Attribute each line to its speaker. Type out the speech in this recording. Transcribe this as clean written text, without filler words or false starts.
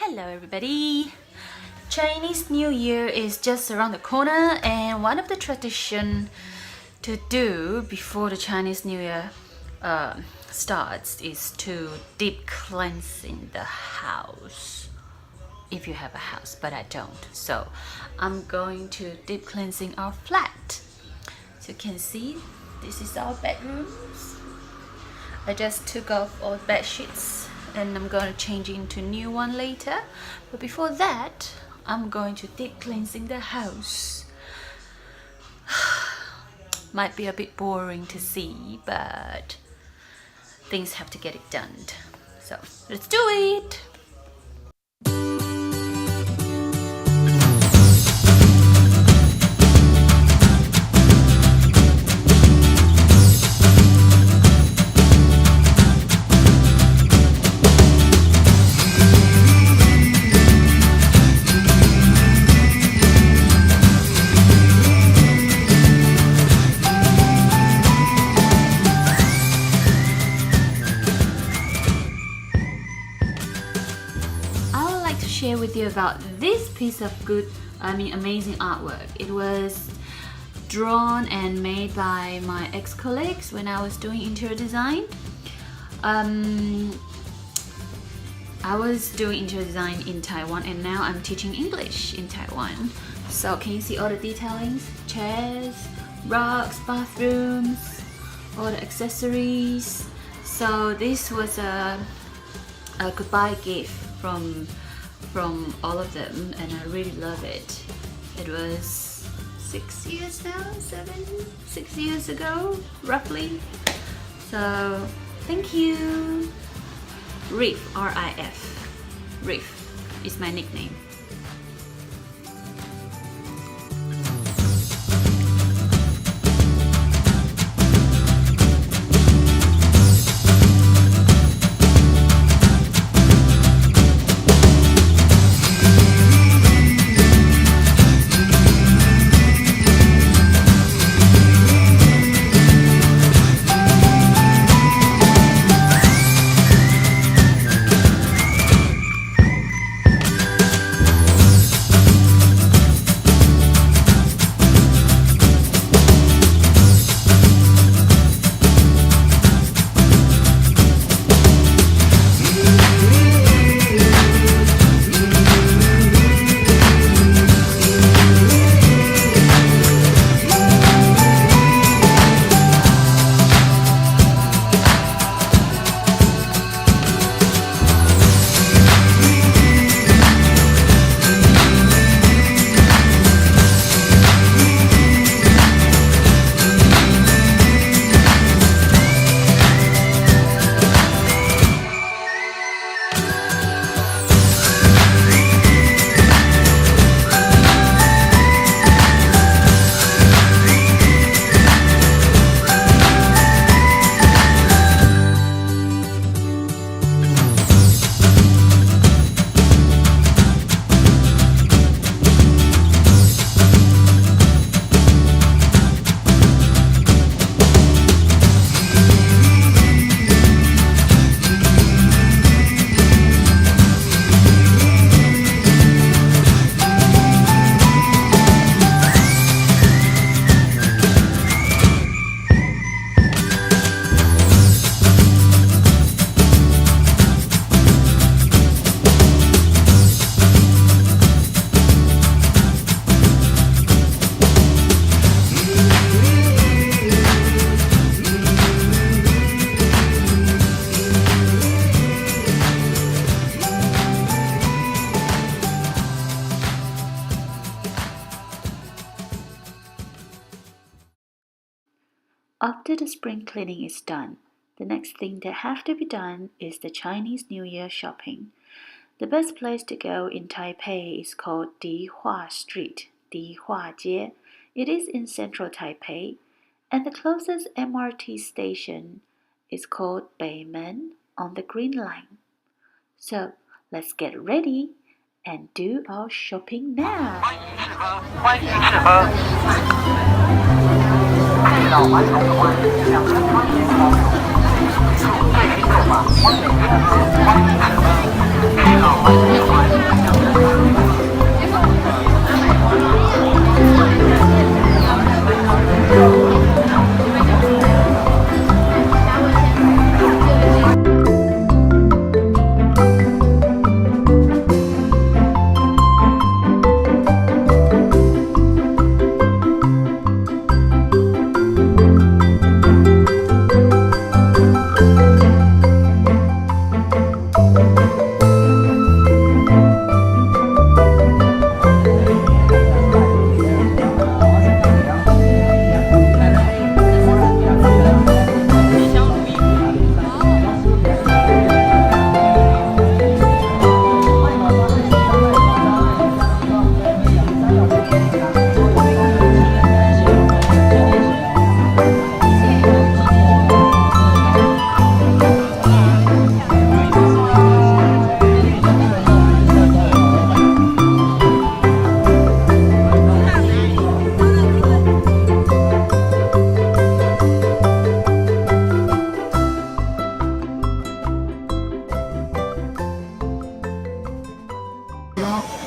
Speaker 1: Hello everybody! Chinese New Year is just around the corner, and one of the tradition to do before the Chinese New Year starts is to deep cleansing the house. If you have a house, but I don't. So I'm going to deep cleansing our flat. So you can see this is our bedrooms. I just took off all the bed sheets and I'm going to change into new one later. But before that, I'm going to deep cleansing the house. Might be a bit boring to see, but things have to get it done. So let's do it! Share with you about this piece of amazing artwork. It was drawn and made by my ex-colleagues when I was doing interior design. I was doing interior design in Taiwan, and now I'm teaching English in Taiwan. So can you see all the detailings? Chairs, rugs, bathrooms, all the accessories. So this was a goodbye gift from all of them, and I really love it. It was 6 years now, 6 years ago, roughly. So thank you. Riff, R-I-F. Riff is my nickname. After the spring cleaning is done, the next thing that have to be done is the Chinese New Year shopping. The best place to go in Taipei is called Dihua Street, Dihua Jie. It is in central Taipei, and the closest MRT station is called Beimen on the Green Line. So let's get ready and do our shopping now.
Speaker 2: 欢迎试喝。配到马桶环2分钟以后，最新购买欢迎试喝，欢迎试喝。配到马桶环。
Speaker 1: vlog.